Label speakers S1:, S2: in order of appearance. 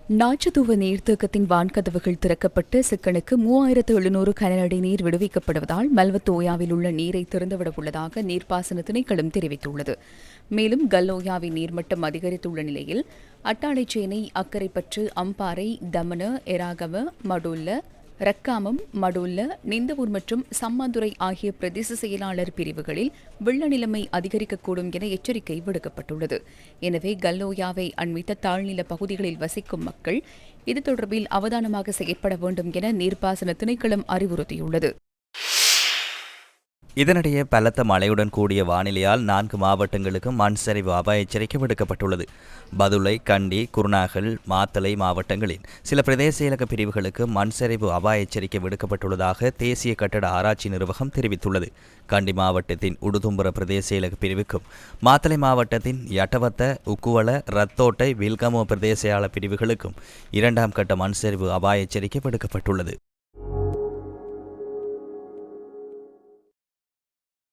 S1: நாச்சதுவ நீர்த்தேக்கத்தின் வான்கதவுகள் திறக்கப்பட்டு சிக்கனுக்கு 3700 கனஅடி நீர் விடுவிக்கப்படுவதால் மல்வத்தோயாவில் உள்ள நீரை திறந்துவிட உள்ளதாக நீர்ப்பாசன திணைக்களம் தெரிவித்துள்ளது. மேலும் கல்லோயாவின் நீர்மட்டம் அதிகரித்துள்ள நிலையில் அட்டாளைச்சேனை, அக்கரைப்பற்று, அம்பாறை, தமன, எராகம, மடுல்ல, ரக்காமம், மடுல்ல, நிந்தவூர் மற்றும் சம்மாந்துறை ஆகிய பிரதேச செயலாளர் பிரிவுகளில் வெள்ள நிலைமை அதிகரிக்கக்கூடும் என எச்சரிக்கை விடுக்கப்பட்டுள்ளது. எனவே கல்லோயாவை அண்மித்த தாழ்நில பகுதிகளில் வசிக்கும் மக்கள் இது தொடர்பில் அவதானமாக செயற்பட வேண்டும் என நீர்ப்பாசன திணைக்களம் அறிவுறுத்தியுள்ளது.
S2: இதனிடையே பலத்த மழையுடன் கூடிய வானிலையால் 4 மாவட்டங்களுக்கு மண் சரிவு அபாய எச்சரிக்கை விடுக்கப்பட்டுள்ளது. பதுளை, கண்டி, குருநாகல், மாத்தளை மாவட்டங்களின் சில பிரதேச செயலக பிரிவுகளுக்கு மண் சரிவு அபாய எச்சரிக்கை விடுக்கப்பட்டுள்ளதாக தேசிய கட்டட ஆராய்ச்சி நிறுவகம் தெரிவித்துள்ளது. கண்டி மாவட்டத்தின் உடுதும்புர பிரதேச செயலக பிரிவுக்கும், மாத்தளை மாவட்டத்தின் யட்டவத்த, உக்குவள, ரத்தோட்டை, வில்கமோ பிரதேச செயலாளர் பிரிவுகளுக்கும் 2ஆம் கட்ட மண் சரிவு அபாய எச்சரிக்கை விடுக்கப்பட்டுள்ளது.